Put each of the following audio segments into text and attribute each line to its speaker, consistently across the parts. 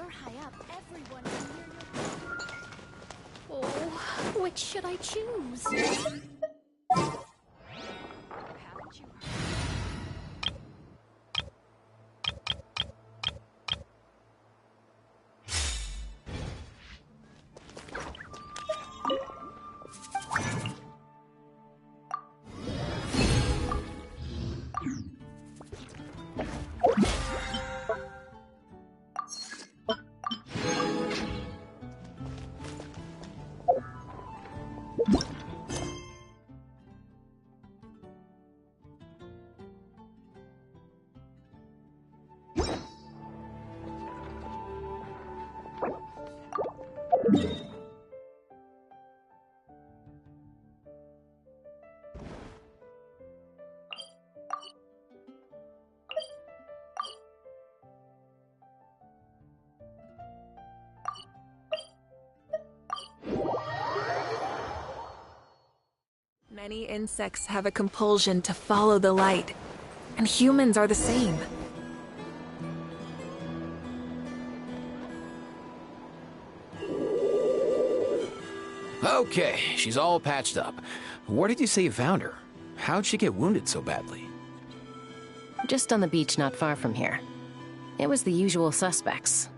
Speaker 1: you're high up, everyone can hear your...
Speaker 2: Oh, which should I choose?
Speaker 1: Haven't you heard?
Speaker 3: Many insects have a compulsion to follow the light, and humans are the same.
Speaker 4: Okay, she's all patched up. Where did you say you found her? How'd she get wounded so badly?
Speaker 5: Just on the beach not far from here. It was the usual suspects.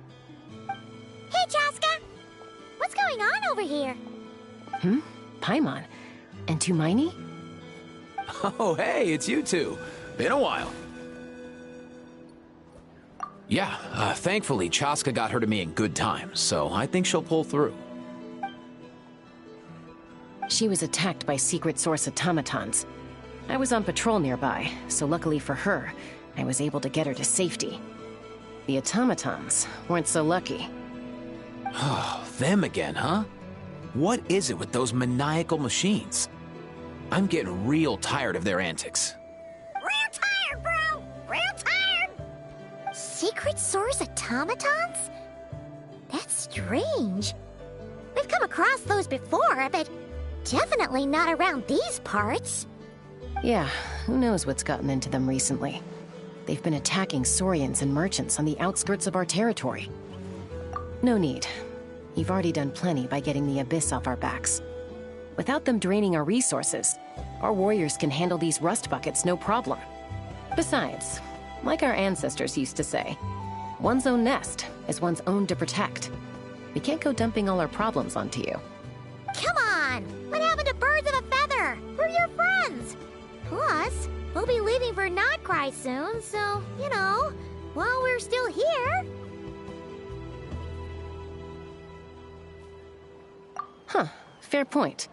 Speaker 6: Hey, Chaska! What's going on over here?
Speaker 5: Paimon. And Tumaini?
Speaker 4: Oh, hey, it's you two. Been a while. Yeah, thankfully Chaska got her to me in good time, so I think she'll pull through.
Speaker 5: She was attacked by secret source automatons. I was on patrol nearby, so luckily for her, I was able to get her to safety. The automatons weren't so lucky.
Speaker 4: Oh, them again, huh? What is it with those maniacal machines? I'm getting real tired of their antics.
Speaker 6: Real tired, bro! Real tired! Secret source automatons? That's strange. We've come across those before, but definitely not around these parts.
Speaker 5: Yeah, who knows what's gotten into them recently. They've been attacking Saurians and merchants on the outskirts of our territory. No need. You've already done plenty by getting the Abyss off our backs. Without them draining our resources, our warriors can handle these rust buckets no problem. Besides, like our ancestors used to say, one's own nest is one's own to protect. We can't go dumping all our problems onto you.
Speaker 6: Come on! What happened to birds of a feather? We're your friends! Plus, we'll be leaving for Notcry soon, so, you know, while we're still here...
Speaker 5: Huh, fair point.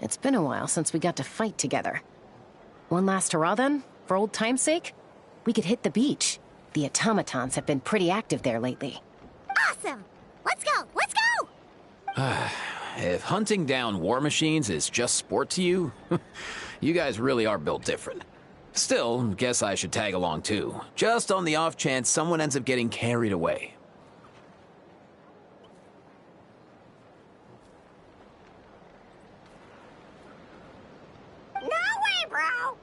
Speaker 5: It's been a while since we got to fight together. One last hurrah then, for old time's sake? We could hit the beach. The automatons have been pretty active there lately.
Speaker 6: Awesome! Let's go! Let's go!
Speaker 4: If hunting down war machines is just sport to you, you guys really are built different. Still, guess I should tag along too, just on the off chance someone ends up getting carried away.
Speaker 6: No way, bro!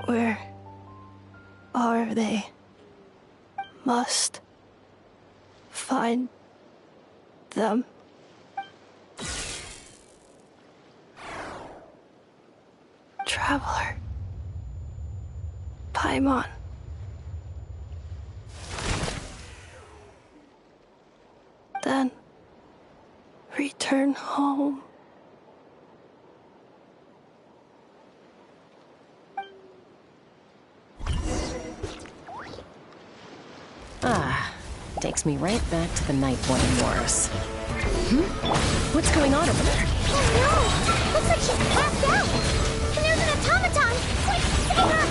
Speaker 2: Where are they? Must find them. Traveler.
Speaker 7: Paimon. Then return home.
Speaker 5: Ah, takes me right back to the Nightborn Wars. What's going on over there?
Speaker 6: Oh no! Looks like she's passed out! And there's an automaton! Quick, save her!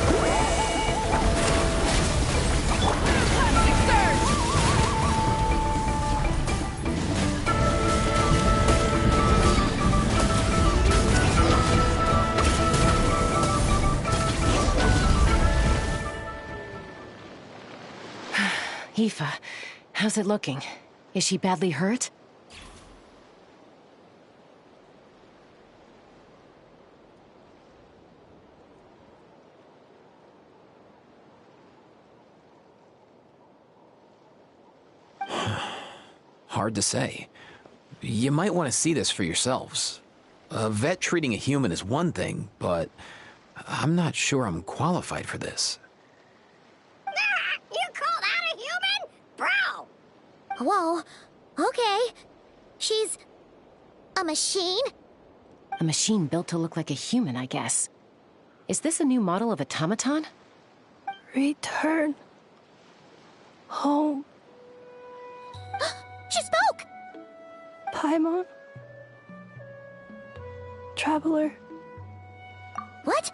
Speaker 5: Aoife, how's it looking? Is she badly hurt?
Speaker 4: Hard to say. You might want to see this for yourselves. A vet treating a human is one thing, but I'm not sure I'm qualified for this.
Speaker 6: You called out a human? Bro! Whoa, okay. She's a machine?
Speaker 5: A machine built to look like a human, I guess. Is this a new model of automaton?
Speaker 7: Return home.
Speaker 6: She spoke!
Speaker 7: Paimon. Traveler.
Speaker 6: What?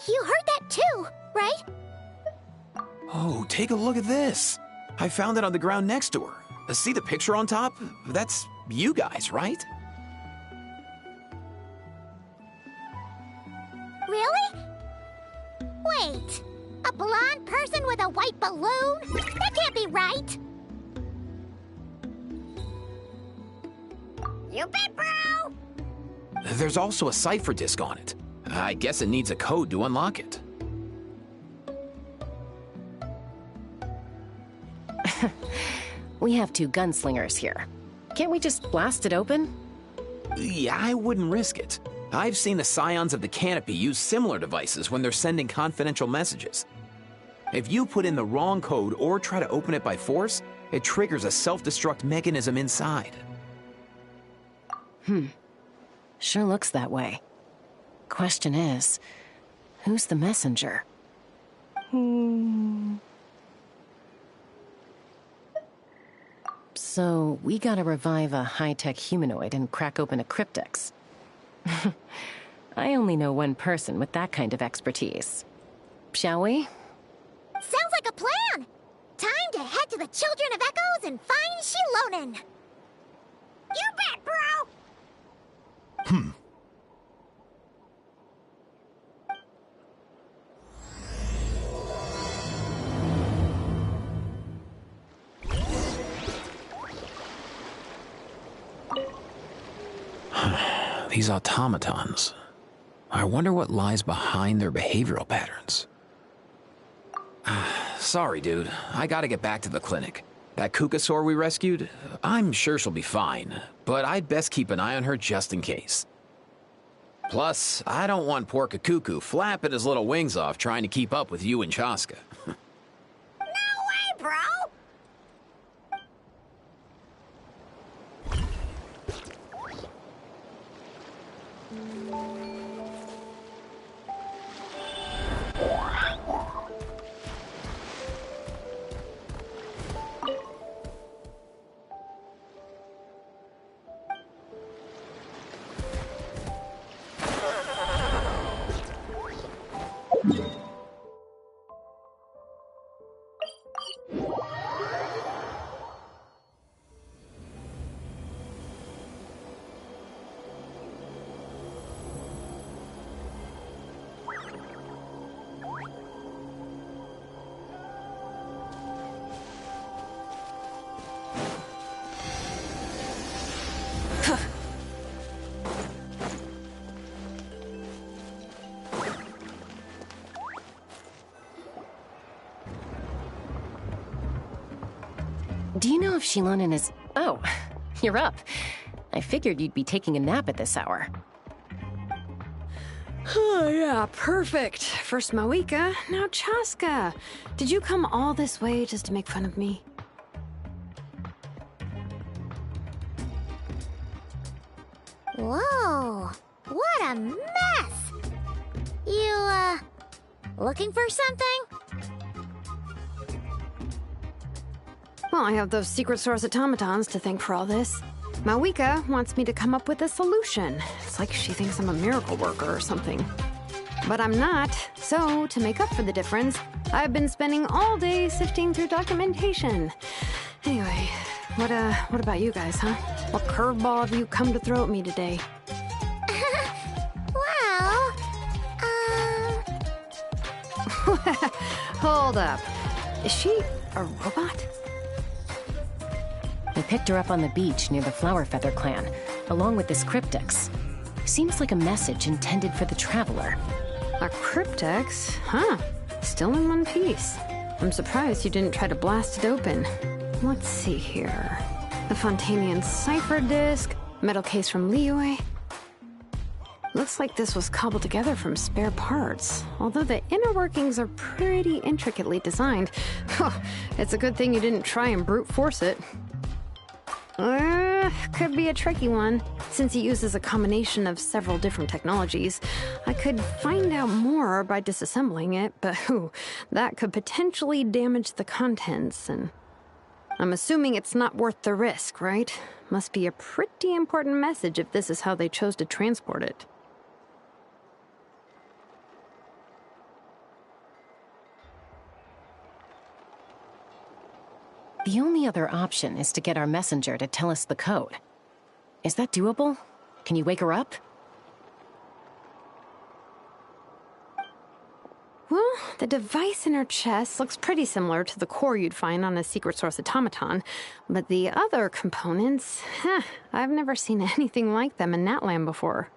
Speaker 6: You heard that too, right?
Speaker 4: Oh, take a look at this. I found it on the ground next to her. See the picture on top? That's you guys, right?
Speaker 6: Really? Wait, a blonde person with a white balloon? That can't be right! You bet, bro!
Speaker 4: There's also a cipher disk on it. I guess it needs a code to unlock it.
Speaker 5: We have two gunslingers here. Can't we just blast it open?
Speaker 4: Yeah, I wouldn't risk it. I've seen the Scions of the Canopy use similar devices when they're sending confidential messages. If you put in the wrong code or try to open it by force, it triggers a self-destruct mechanism inside.
Speaker 5: Sure looks that way. Question is, who's the messenger? So, we gotta revive a high-tech humanoid and crack open a cryptex. I only know one person with that kind of expertise. Shall we?
Speaker 6: Sounds like a plan! Time to head to the Children of Echoes and find Shilonen! You bet, bro!
Speaker 4: These automatons. I wonder what lies behind their behavioral patterns. Sorry, dude. I gotta get back to the clinic. That Kukasaur we rescued, I'm sure she'll be fine, but I'd best keep an eye on her just in case. Plus, I don't want poor Kakuku flapping his little wings off trying to keep up with you and Chaska.
Speaker 6: No way, bro!
Speaker 5: Do you know if Shilonen is... Oh, you're up. I figured you'd be taking a nap at this hour.
Speaker 8: Oh, yeah, perfect. First Moika, now Chaska. Did you come all this way just to make fun of me?
Speaker 6: Whoa, what a mess! You, looking for something?
Speaker 8: Well, I have those secret source automatons to thank for all this. Mawika wants me to come up with a solution. It's like she thinks I'm a miracle worker or something. But I'm not, so to make up for the difference, I've been spending all day sifting through documentation. Anyway, what about you guys, huh? What curveball have you come to throw at me today?
Speaker 6: Well,
Speaker 8: Hold up. Is she a robot?
Speaker 5: We picked her up on the beach near the Flower Feather clan, along with this cryptex. Seems like a message intended for the Traveler.
Speaker 8: A cryptex? Huh. Still in one piece. I'm surprised you didn't try to blast it open. Let's see here. The Fontanian cipher disk, metal case from Liyue. Looks like this was cobbled together from spare parts, although the inner workings are pretty intricately designed. It's a good thing you didn't try and brute force it. Could be a tricky one, since it uses a combination of several different technologies. I could find out more by disassembling it, but that could potentially damage the contents, and I'm assuming it's not worth the risk, right? Must be a pretty important message if this is how they chose to transport it.
Speaker 5: The only other option is to get our messenger to tell us the code. Is that doable? Can you wake her up?
Speaker 8: Well, the device in her chest looks pretty similar to the core you'd find on a secret source automaton, but the other components, I've never seen anything like them in Natlan before.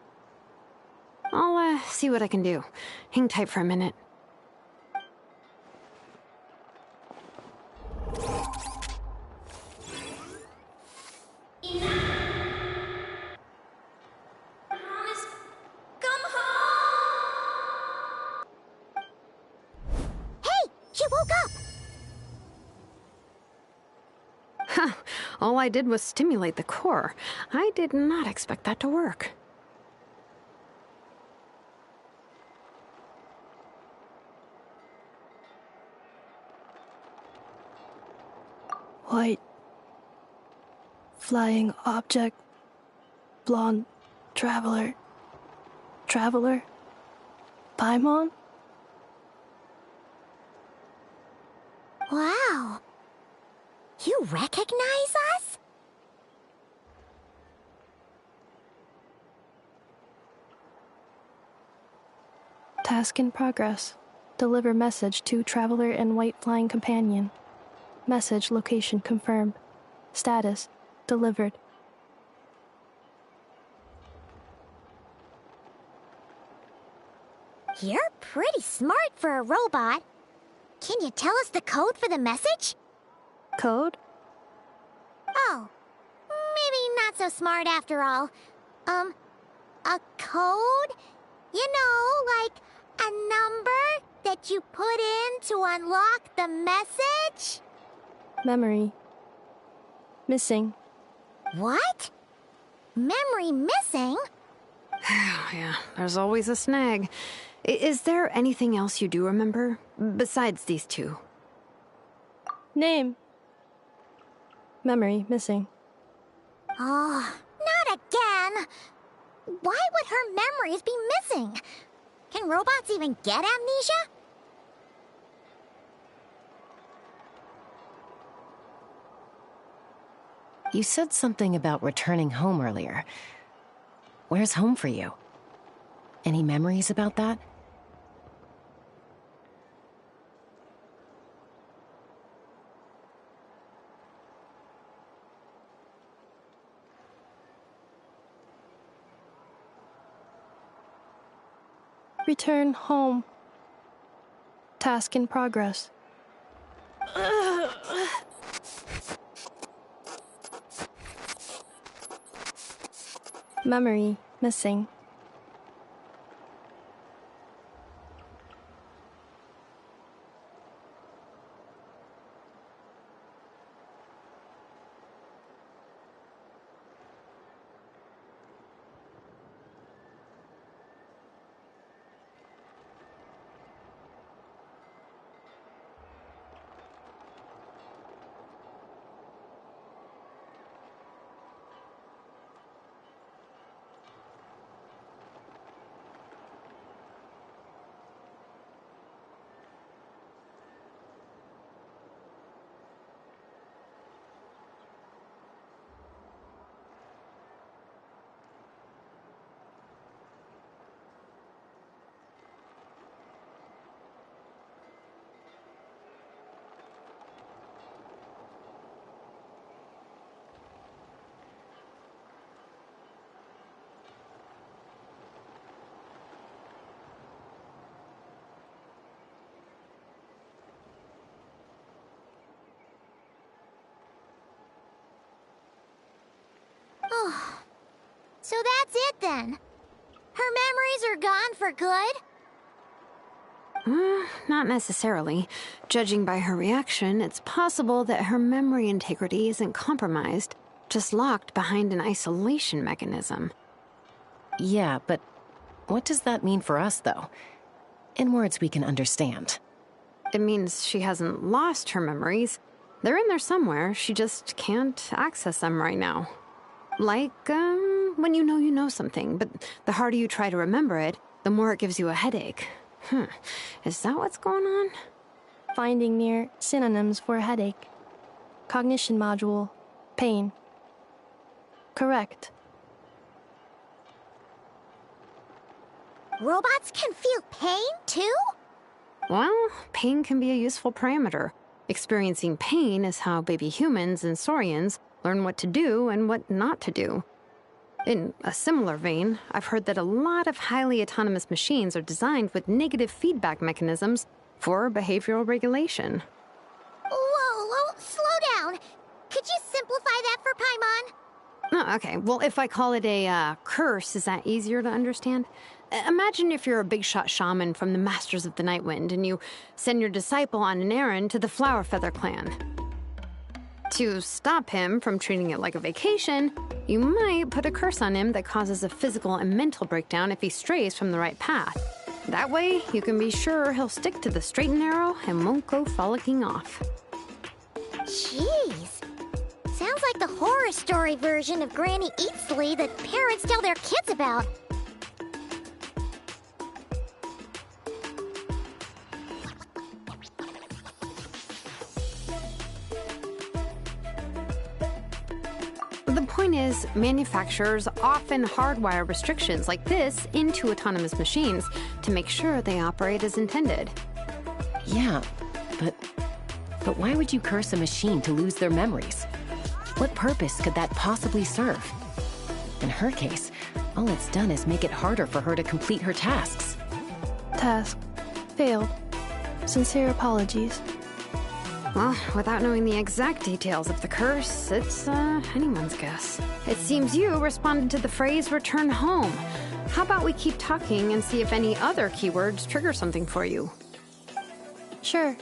Speaker 8: I'll see what I can do. Hang tight for a minute.
Speaker 6: she woke up!
Speaker 8: All I did was stimulate the core. I did not expect that to work.
Speaker 7: White. Flying object. Blonde. Traveler. Traveler? Paimon?
Speaker 6: Wow. You recognize us?
Speaker 7: Task in progress. Deliver message to Traveler and White Flying Companion. Message location confirmed. Status delivered.
Speaker 6: You're pretty smart for a robot. Can you tell us the code for the message?
Speaker 7: Code?
Speaker 6: Oh, maybe not so smart after all. A code? You know, like a number that you put in to unlock the message?
Speaker 7: Memory. Missing.
Speaker 6: What? Memory missing?
Speaker 8: Yeah, there's always a snag. Is there anything else you do remember, besides these two?
Speaker 7: Name. Memory missing.
Speaker 6: Oh, not again! Why would her memories be missing? Can robots even get amnesia?
Speaker 5: You said something about returning home earlier. Where's home for you? Any memories about that?
Speaker 7: Return home. Task in progress. Memory missing.
Speaker 6: So that's it then. Her memories are gone for good?
Speaker 8: Not necessarily. Judging by her reaction, it's possible that her memory integrity isn't compromised, just locked behind an isolation mechanism.
Speaker 5: Yeah, but what does that mean for us, though? In words we can understand.
Speaker 8: It means she hasn't lost her memories. They're in there somewhere, she just can't access them right now. Like, when you know something, but the harder you try to remember it, the more it gives you a headache. Is that what's going on?
Speaker 7: Finding near synonyms for headache. Cognition module. Pain. Correct.
Speaker 6: Robots can feel pain, too?
Speaker 8: Well, pain can be a useful parameter. Experiencing pain is how baby humans and saurians learn what to do and what not to do. In a similar vein, I've heard that a lot of highly autonomous machines are designed with negative feedback mechanisms for behavioral regulation.
Speaker 6: Whoa, slow down. Could you simplify that for Paimon?
Speaker 8: Oh, okay. Well, if I call it a curse, is that easier to understand? Imagine if you're a big shot shaman from the Masters of the Nightwind and you send your disciple on an errand to the Flowerfeather clan. To stop him from treating it like a vacation, you might put a curse on him that causes a physical and mental breakdown if he strays from the right path. That way, you can be sure he'll stick to the straight and narrow and won't go frolicking off.
Speaker 6: Jeez. Sounds like the horror story version of Granny Eatsley that parents tell their kids about.
Speaker 8: The point is, manufacturers often hardwire restrictions like this into autonomous machines to make sure they operate as intended.
Speaker 5: Yeah, but why would you curse a machine to lose their memories? What purpose could that possibly serve? In her case, all it's done is make it harder for her to complete her tasks.
Speaker 7: Task. Failed. Sincere apologies.
Speaker 8: Well, without knowing the exact details of the curse, it's anyone's guess. It seems you responded to the phrase return home. How about we keep talking and see if any other keywords trigger something for you?
Speaker 7: Sure.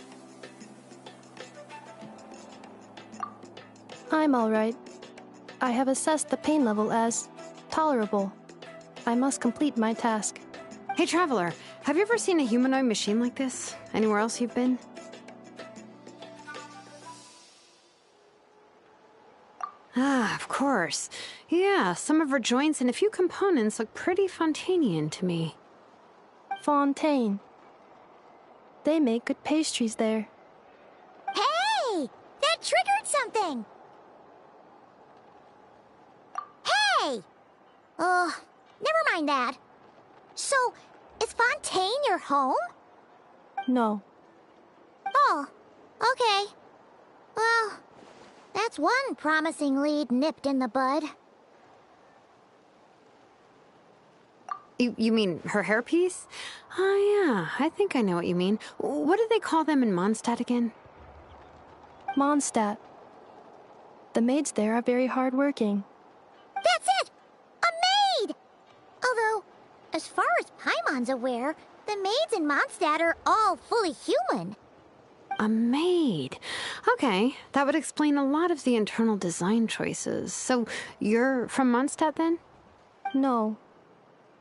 Speaker 7: I'm alright. I have assessed the pain level as tolerable. I must complete my task.
Speaker 8: Hey, Traveler, have you ever seen a humanoid machine like this? Anywhere else you've been? Ah, of course. Yeah, some of her joints and a few components look pretty Fontanian to me.
Speaker 7: Fontaine. They make good pastries there.
Speaker 6: Hey! That triggered something! Hey! Never mind that. So, is Fontaine your home?
Speaker 7: No.
Speaker 6: Oh, okay. Well, that's one promising lead nipped in the bud.
Speaker 8: You mean her hairpiece? Oh, yeah, I think I know what you mean. What do they call them in Mondstadt again?
Speaker 7: Mondstadt. The maids there are very hardworking.
Speaker 6: That's it! A maid! Although, as far as Paimon's aware, the maids in Mondstadt are all fully human.
Speaker 8: A maid. Okay, that would explain a lot of the internal design choices. So, you're from Mondstadt then?
Speaker 7: No.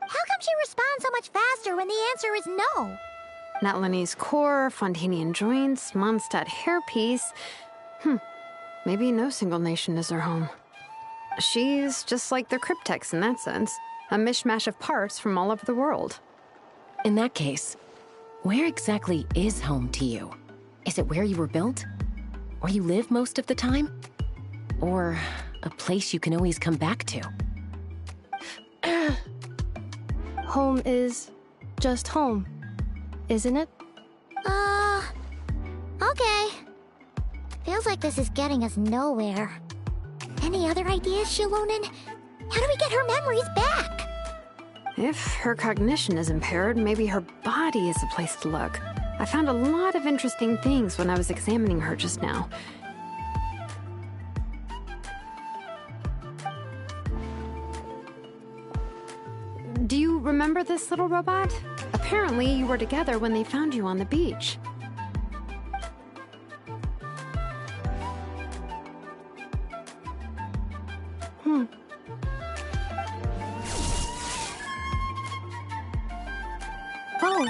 Speaker 6: How come she responds so much faster when the answer is no?
Speaker 8: Natlanese core, Fontanian joints, Mondstadt hairpiece. Maybe no single nation is her home. She's just like the Cryptex in that sense. A mishmash of parts from all over the world.
Speaker 5: In that case, where exactly is home to you? Is it where you were built? Where you live most of the time? Or a place you can always come back to?
Speaker 7: Home is just home, isn't it?
Speaker 6: Okay. Feels like this is getting us nowhere. Any other ideas, Shilonen? How do we get her memories back?
Speaker 8: If her cognition is impaired, maybe her body is a place to look. I found a lot of interesting things when I was examining her just now. remember this little robot? Apparently, you were together when they found you on the beach.
Speaker 7: Oh,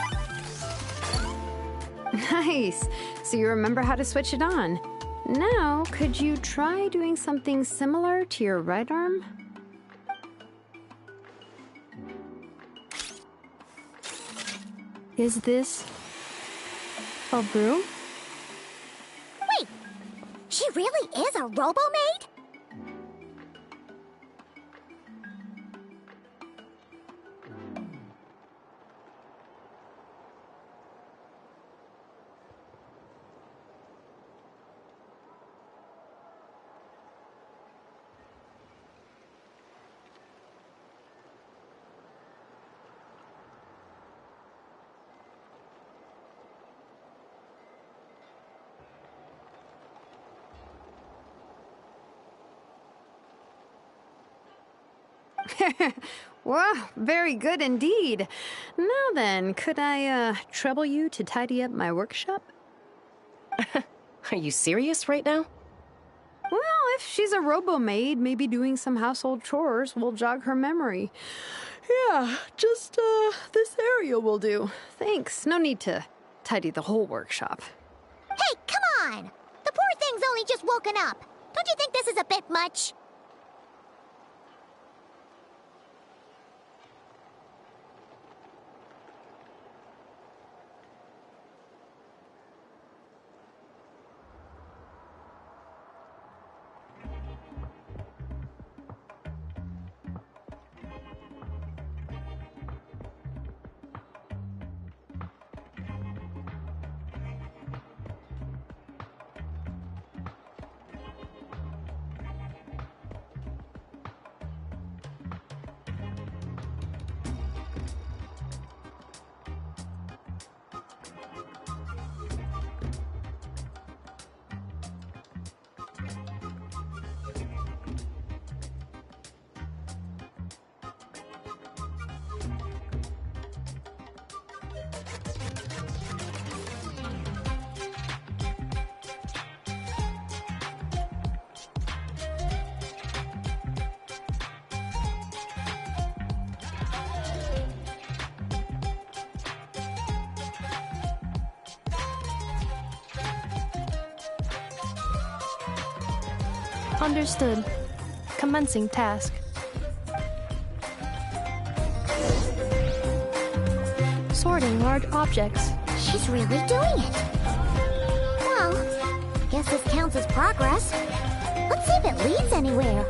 Speaker 8: Nice. So you remember how to switch it on. Now, could you try doing something similar to your right arm?
Speaker 7: is this a broom?
Speaker 6: Wait, she really is a robo-maid?
Speaker 8: Wow, very good indeed. Now then, could I, trouble you to tidy up my workshop?
Speaker 5: Are you serious right now?
Speaker 8: Well, if she's a robo-maid, maybe doing some household chores will jog her memory. Yeah, just, this area will do. Thanks. No need to tidy the whole workshop.
Speaker 6: Hey, come on! The poor thing's only just woken up. Don't you think this is a bit much?
Speaker 7: Understood. Commencing task. Sorting large objects.
Speaker 6: She's really doing it. Well, guess this counts as progress. Let's see if it leads anywhere.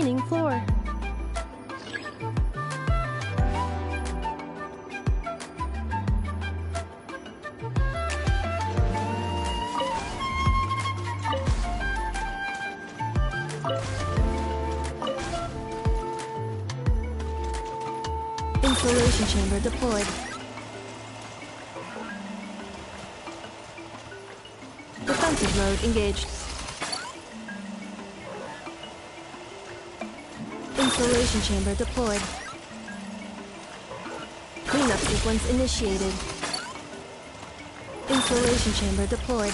Speaker 7: cleaning floor. Installation chamber deployed. Defensive mode engaged. Installation chamber deployed. Cleanup sequence initiated. Installation chamber deployed.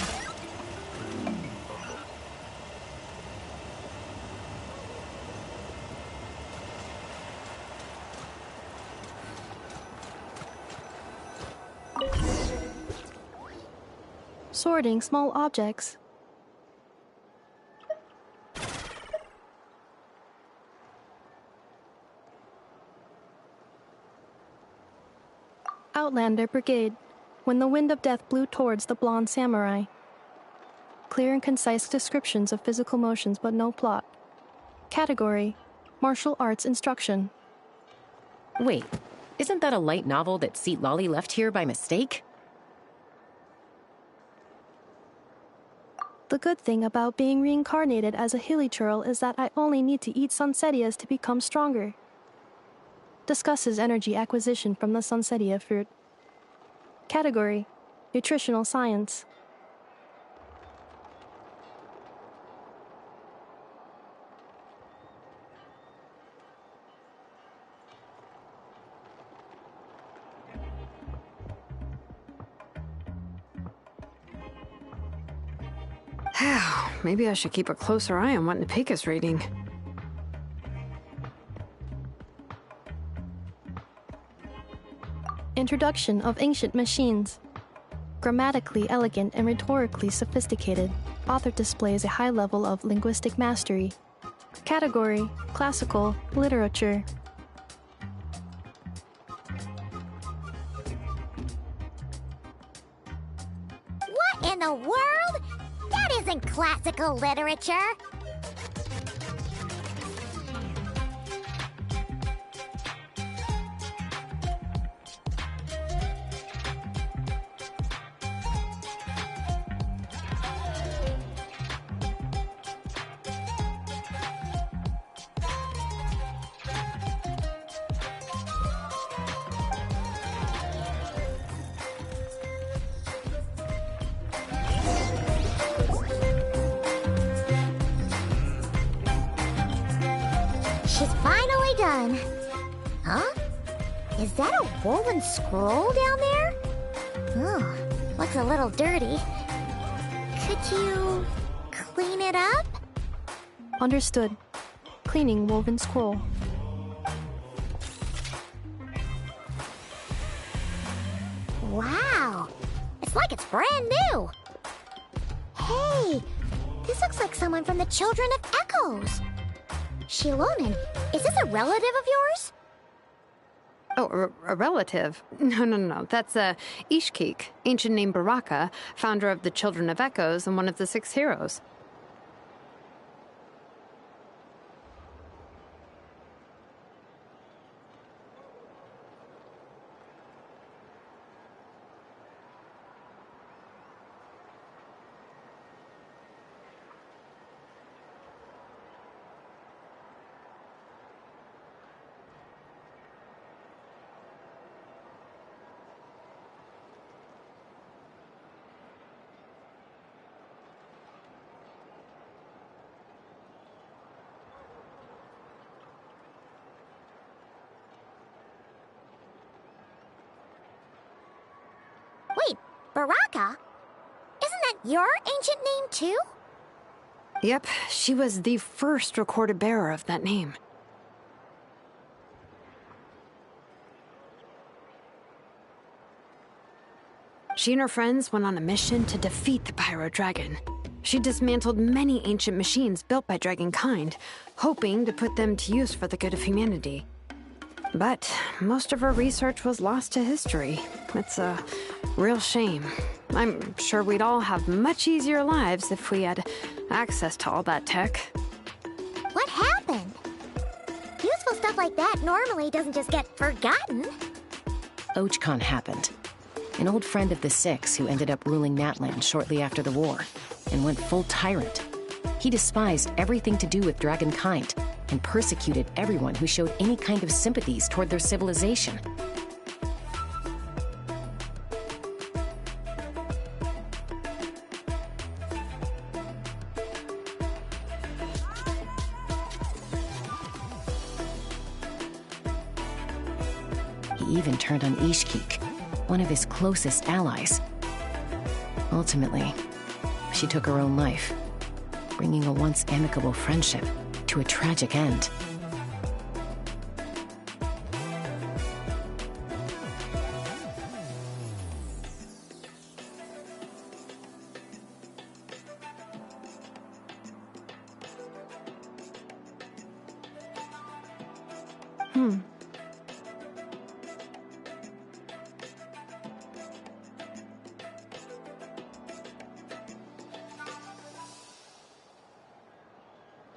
Speaker 7: Sorting small objects. Outlander Brigade. When the wind of death blew towards the blonde samurai. Clear and concise descriptions of physical motions but no plot. Category: Martial Arts Instruction.
Speaker 5: Wait, isn't that a light novel that Seat Lolly left here by mistake?
Speaker 7: The good thing about being reincarnated as a hilly churl is that I only need to eat sunsettias to become stronger. Discusses energy acquisition from the sunsettia fruit. Category: Nutritional Science.
Speaker 8: Maybe I should keep a closer eye on what Napika's reading.
Speaker 7: Introduction of Ancient Machines. Grammatically elegant and rhetorically sophisticated, author displays a high level of linguistic mastery. Category: Classical Literature.
Speaker 6: What in the world? That isn't classical literature. She's finally done. Huh? Is that a woven scroll down there? Oh, looks a little dirty. Could you clean it up?
Speaker 7: Understood. Cleaning woven scroll.
Speaker 6: Wow, it's like it's brand new. Hey, this looks like someone from the Children of Echoes. Shilonen, is this a relative of yours?
Speaker 8: Oh, a relative? No. That's Ishkik, ancient name Baraka, founder of the Children of Echoes and one of the 6 heroes.
Speaker 6: Wait, Baraka? Isn't that your ancient name too?
Speaker 8: Yep, she was the first recorded bearer of that name. She and her friends went on a mission to defeat the Pyro Dragon. She dismantled many ancient machines built by Dragonkind, hoping to put them to use for the good of humanity. But most of her research was lost to history. It's a real shame. I'm sure we'd all have much easier lives if we had access to all that tech.
Speaker 6: What happened? Stuff like that normally doesn't just get forgotten.
Speaker 5: Ochkon happened. An old friend of the Six who ended up ruling Natlan shortly after the war, and went full tyrant. He despised everything to do with dragonkind, and persecuted everyone who showed any kind of sympathies toward their civilization. He even turned on Ishkik, one of his closest allies. Ultimately, she took her own life, bringing a once amicable friendship to a tragic end.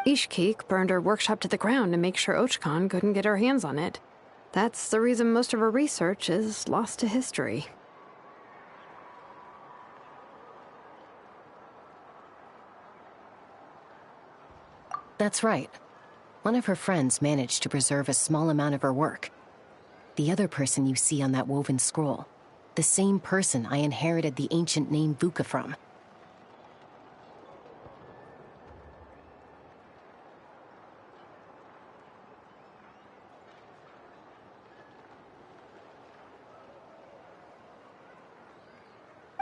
Speaker 8: Ishkik burned her workshop to the ground to make sure Ochkon couldn't get her hands on it. That's the reason most of her research is lost to history.
Speaker 5: That's right. One of her friends managed to preserve a small amount of her work. The other person you see on that woven scroll, the same person I inherited the ancient name Vuka from.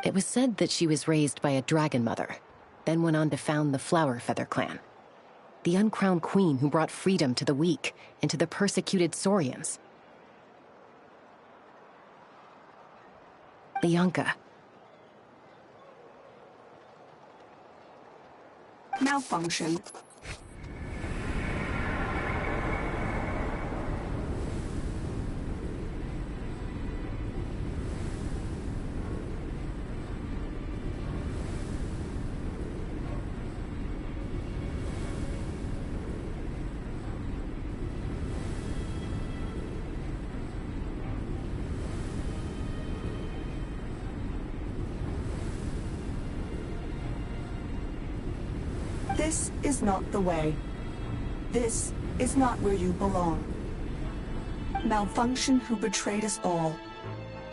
Speaker 5: It was said that she was raised by a dragon mother, then went on to found the Flower Feather clan. The uncrowned queen who brought freedom to the weak and to the persecuted Saurians. Bianca.
Speaker 9: Malfunction. This is not the way. This is not where you belong. Malfunction who betrayed us all.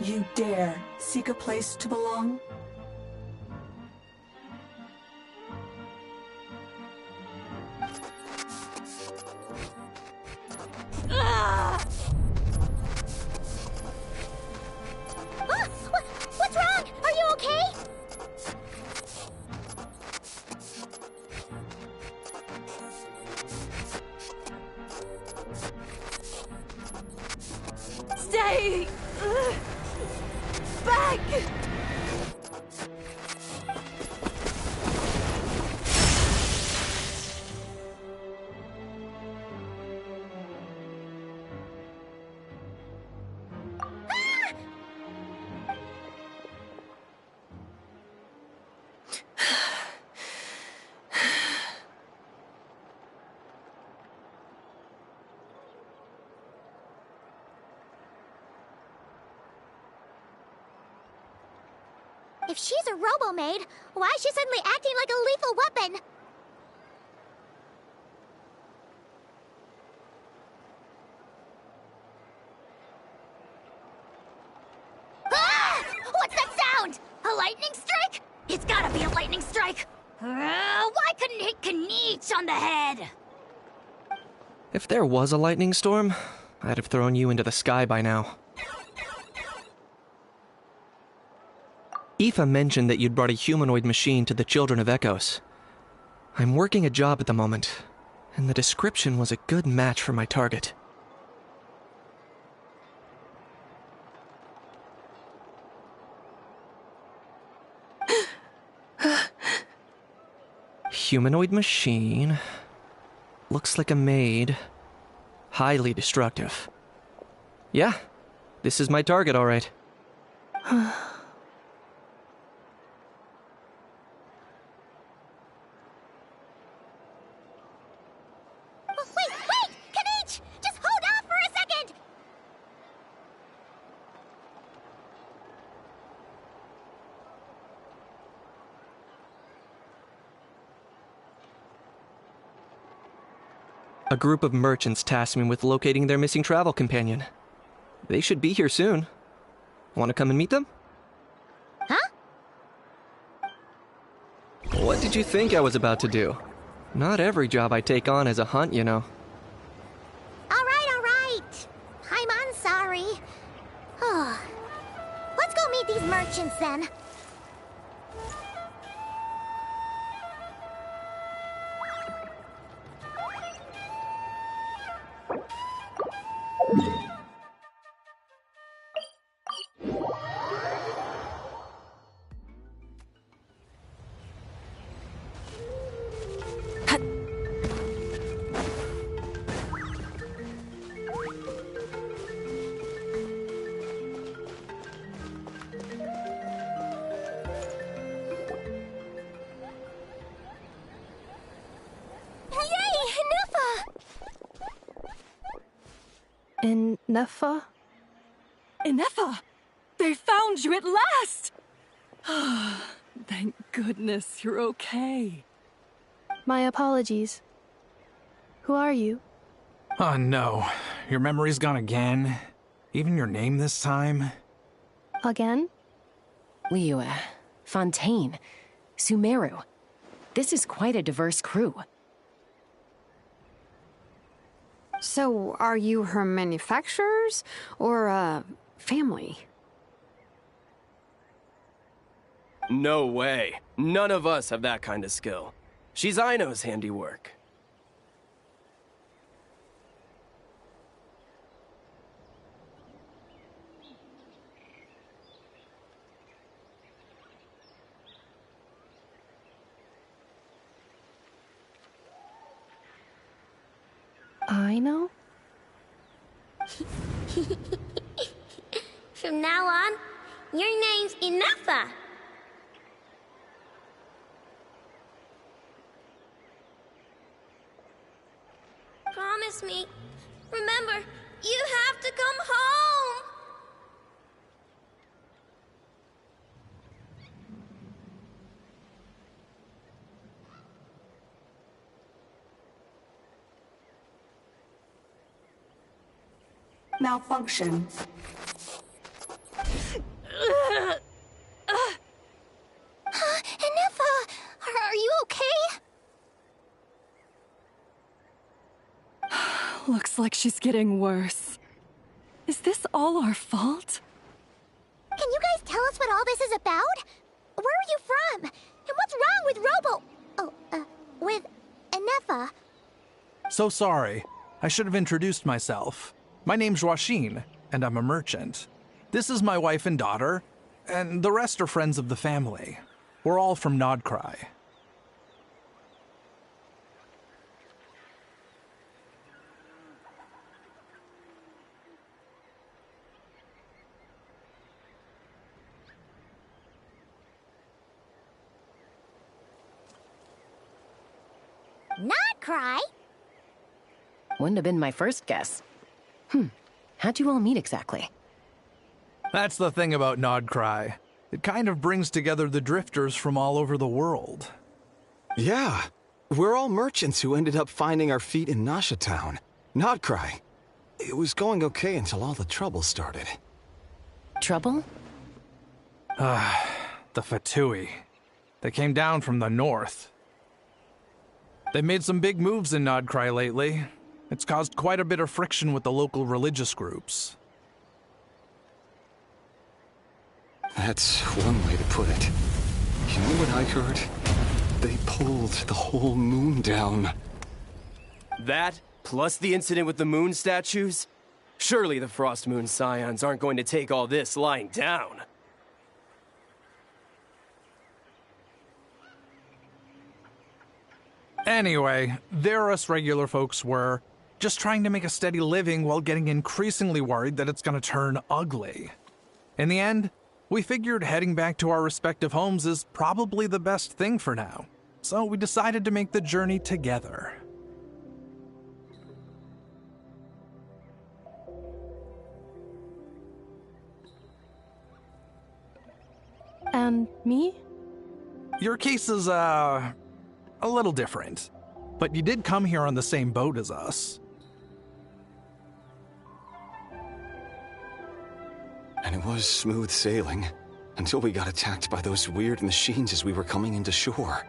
Speaker 9: You dare seek a place to belong?
Speaker 6: What's wrong? Are you okay?
Speaker 3: Stay back!
Speaker 6: If she's a robo-maid, why is she suddenly acting like a lethal weapon? Ah! What's that sound? A lightning strike? It's gotta be a lightning strike! Why couldn't it hit Kniech on the head?
Speaker 10: If there was a lightning storm, I'd have thrown you into the sky by now. Aoife mentioned that you'd brought a humanoid machine to the Children of Echoes. I'm working a job at the moment, and the description was a good match for my target. Humanoid machine. Looks like a maid. Highly destructive. Yeah, this is my target, all right.
Speaker 6: Wait! Kniech! Just hold
Speaker 10: A group of merchants tasked me with locating their missing travel companion. They should be here soon. Want to come and meet them?
Speaker 6: Huh?
Speaker 10: What did you think I was about to do? Not every job I take on is a hunt, you know.
Speaker 6: All right. I'm sorry. Oh. Let's go meet these merchants then.
Speaker 7: Neffa?
Speaker 11: Inefa! They found you at last! Thank goodness you're okay.
Speaker 7: My apologies. Who are you?
Speaker 12: Oh no, your memory's gone again? Even your name this time?
Speaker 7: Again?
Speaker 5: Liyue, Fontaine, Sumeru. This is quite a diverse crew.
Speaker 8: So, are you her manufacturers or family?
Speaker 13: No way. None of us have that kind of skill. She's Aino's handiwork.
Speaker 7: I know?
Speaker 6: From now on, your name's Inefa. Promise me. Remember, you have to come home.
Speaker 9: Malfunction.
Speaker 6: Inefa, are you okay?
Speaker 11: Looks like she's getting worse. Is this all our fault?
Speaker 6: Can you guys tell us what all this is about? Where are you from? And what's wrong with with Inefa?
Speaker 12: So sorry. I should have introduced myself. My name's Joachine, and I'm a merchant. This is my wife and daughter, and the rest are friends of the family. We're all from Nodcry.
Speaker 6: Not cry?
Speaker 5: Wouldn't have been my first guess. How'd you all meet exactly?
Speaker 12: That's the thing about Nodcry. It kind of brings together the drifters from all over the world.
Speaker 14: Yeah, we're all merchants who ended up finding our feet in Nasha Town. Nodcry. It was going okay until all the trouble started.
Speaker 5: Trouble?
Speaker 12: The Fatui. They came down from the north. They made some big moves in Nodcry lately. It's caused quite a bit of friction with the local religious groups.
Speaker 14: That's one way to put it. You know what I heard? They pulled the whole moon down.
Speaker 13: That, plus the incident with the moon statues? Surely the Frost Moon Scions aren't going to take all this lying down.
Speaker 12: Anyway, there us regular folks were just trying to make a steady living while getting increasingly worried that it's going to turn ugly. In the end, we figured heading back to our respective homes is probably the best thing for now. So we decided to make the journey together.
Speaker 7: And me?
Speaker 12: Your case is, a little different. but you did come here on the same boat as us.
Speaker 14: And it was smooth sailing, until we got attacked by those weird machines as we were coming into shore.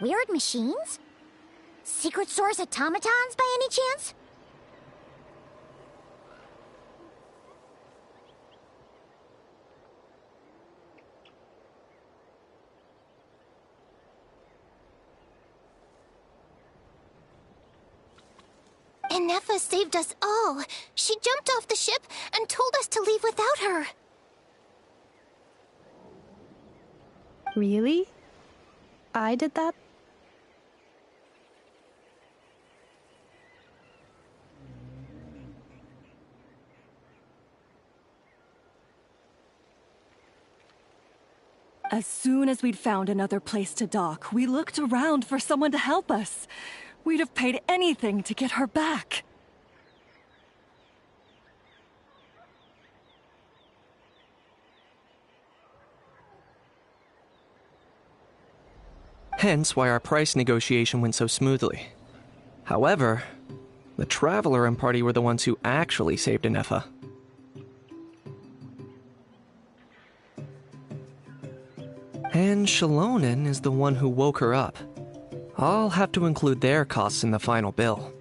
Speaker 6: Weird machines? Secret Source automatons by any chance?
Speaker 2: Inefa saved us all. She jumped off the ship and told us to leave without her.
Speaker 7: Really? I did that?
Speaker 11: As soon as we'd found another place to dock, we looked around for someone to help us. We'd have paid anything to get her back.
Speaker 10: Hence why our price negotiation went so smoothly. However, the Traveler and party were the ones who actually saved Inefa. And Shalonen is the one who woke her up. I'll have to include their costs in the final bill.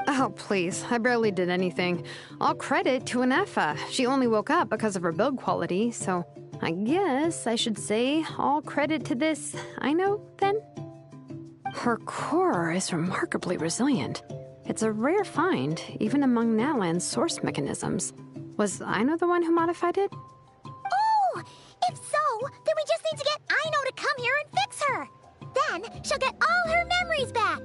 Speaker 8: Oh, please. I barely did anything. All credit to Inefa. She only woke up because of her build quality, so I guess I should say all credit to this Aino, then? Her core is remarkably resilient. It's a rare find, even among Natlan's source mechanisms. Was Aino the one who modified it?
Speaker 6: Oh! If so, then we just need to get Aino to come here and fix her! Then she'll get all her memories back!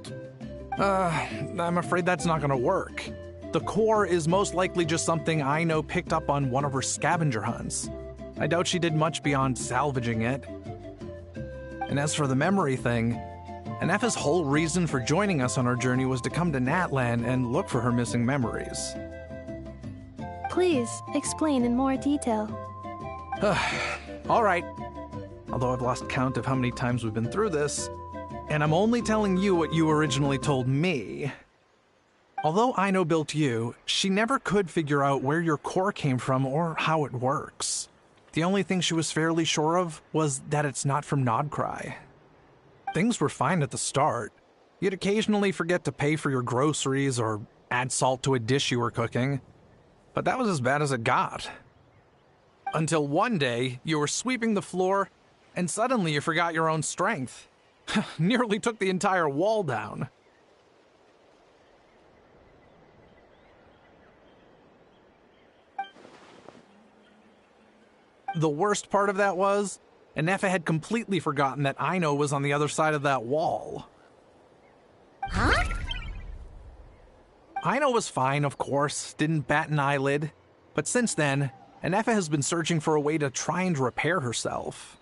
Speaker 12: I'm afraid that's not gonna work. The core is most likely just something Aino picked up on one of her scavenger hunts. I doubt she did much beyond salvaging it. And as for the memory thing, Inefa's whole reason for joining us on our journey was to come to Natlan and look for her missing memories.
Speaker 7: Please, explain in more detail.
Speaker 12: All right. Although I've lost count of how many times we've been through this, and I'm only telling you what you originally told me. Although Aino built you, she never could figure out where your core came from or how it works. The only thing she was fairly sure of was that it's not from Nodcry. Things were fine at the start. You'd occasionally forget to pay for your groceries or add salt to a dish you were cooking, but that was as bad as it got. Until one day, you were sweeping the floor, and suddenly you forgot your own strength. Nearly took the entire wall down. The worst part of that was, Inefa had completely forgotten that Aino was on the other side of that wall.
Speaker 6: Huh?
Speaker 12: Aino was fine, of course, didn't bat an eyelid, but since then, Inefa has been searching for a way to try and repair herself.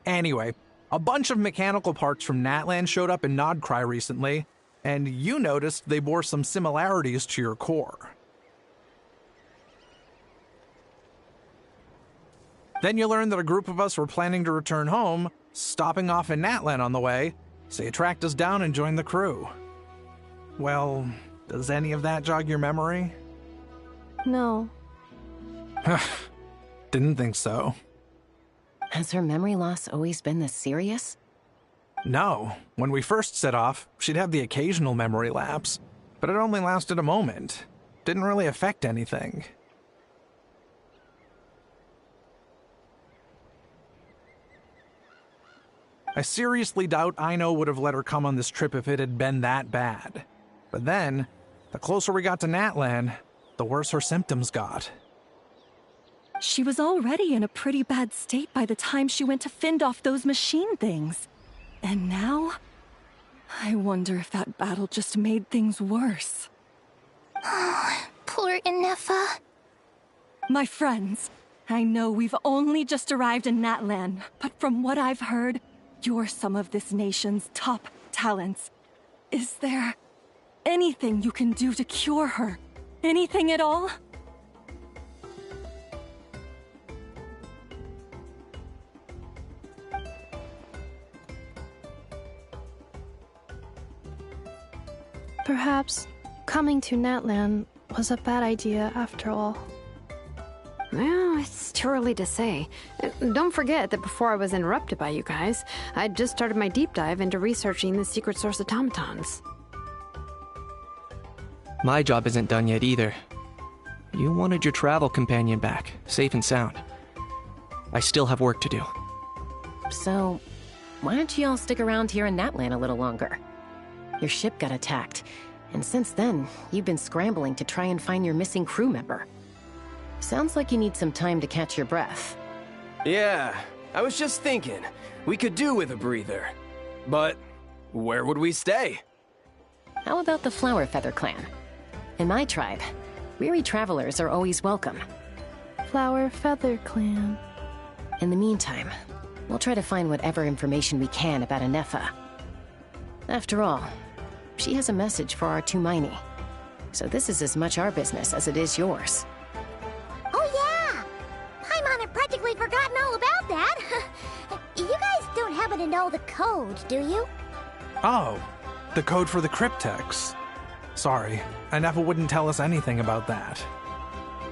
Speaker 12: Anyway, a bunch of mechanical parts from Natlan showed up in Nodcry recently, and you noticed they bore some similarities to your core. Then you learned that a group of us were planning to return home, stopping off in Natlan on the way, so you tracked us down and joined the crew. Well, Does any of that jog your memory?
Speaker 7: No.
Speaker 12: Didn't think so.
Speaker 5: Has her memory loss always been this serious?
Speaker 12: No. When we first set off, she'd have the occasional memory lapse, but it only lasted a moment. Didn't really affect anything. I seriously doubt Aino would have let her come on this trip if it had been that bad. But then, the closer we got to Natlan, the worse her symptoms got.
Speaker 11: She was already in a pretty bad state by the time she went to fend off those machine things. And now? I wonder if that battle just made things worse.
Speaker 2: Oh, poor Inefa.
Speaker 11: My friends, I know we've only just arrived in Natlan, but from what I've heard, you're some of this nation's top talents. Is there anything you can do to cure her? Anything at all?
Speaker 7: Perhaps coming to Natlan was a bad idea after all.
Speaker 8: Well, it's too early to say. Don't forget that before I was interrupted by you guys, I'd just started my deep dive into researching the secret source automatons.
Speaker 10: My job isn't done yet either. You wanted your travel companion back, safe and sound. I still have work to do.
Speaker 5: So, why don't you all stick around here in Natlan a little longer? Your ship got attacked, and since then, you've been scrambling to try and find your missing crew member. Sounds like you need some time to catch your breath.
Speaker 13: Yeah, I was just thinking, we could do with a breather. But where would we stay?
Speaker 5: How about the Flower Feather Clan? In my tribe, weary travelers are always welcome.
Speaker 7: Flower Feather Clan.
Speaker 5: In the meantime, we'll try to find whatever information we can about Inefa. After all, she has a message for our Tumaini. So this is as much our business as it is yours.
Speaker 6: Oh yeah! Paimon had practically forgotten all about that. You guys don't happen to know the code, do you?
Speaker 12: Oh, the code for the cryptex. Sorry, Inefa wouldn't tell us anything about that.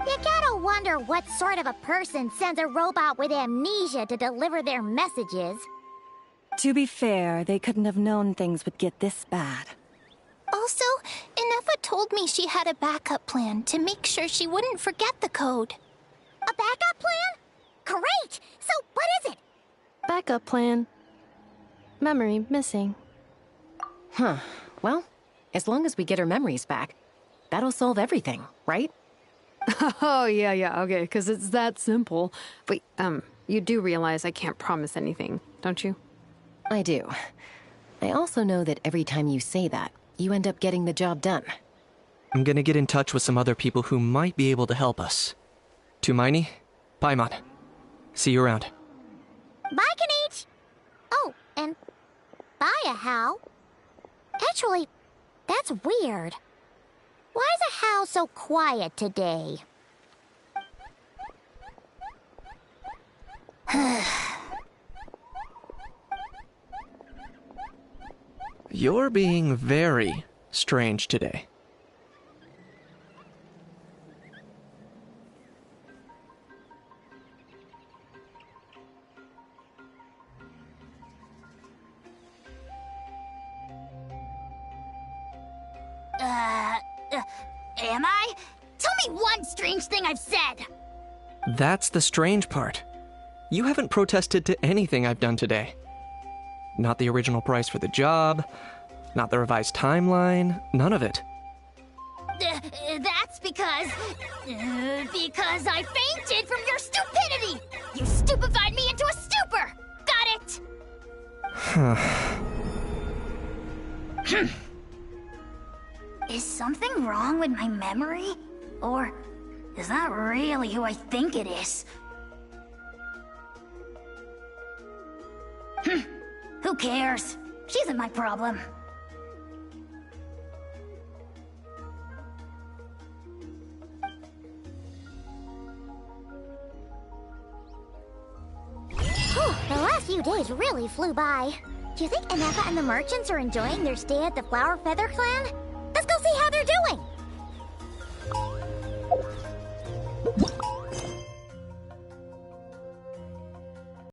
Speaker 6: You gotta wonder what sort of a person sends a robot with amnesia to deliver their messages.
Speaker 11: To be fair, they couldn't have known things would get this bad.
Speaker 2: Also, Inefa told me she had a backup plan to make sure she wouldn't forget the code.
Speaker 6: A backup plan? Great! So, what is it?
Speaker 7: Backup plan. Memory missing.
Speaker 5: Huh. Well, as long as we get her memories back, that'll solve everything, right?
Speaker 8: Oh, yeah, okay, because it's that simple. Wait, you do realize I can't promise anything, don't you?
Speaker 5: I do. I also know that every time you say that, you end up getting the job done.
Speaker 10: I'm gonna get in touch with some other people who might be able to help us. Tumaini, Paimon. See you around.
Speaker 6: Bye, Kanich! Oh, and bye, How. Actually, that's weird. Why is a How so quiet today?
Speaker 10: You're being very strange today.
Speaker 6: Am I? Tell me one strange thing I've said!
Speaker 10: That's the strange part. You haven't protested to anything I've done today. Not the original price for the job, not the revised timeline, none of it.
Speaker 6: That's because I fainted from your stupidity! You stupefied me into a stupor! Got it? Is something wrong with my memory? Or is that really who I think it is? Who cares? She isn't my problem. Whew, the last few days really flew by. Do you think Inefa and the merchants are enjoying their stay at the Flower Feather Clan? Let's go see how they're you're doing?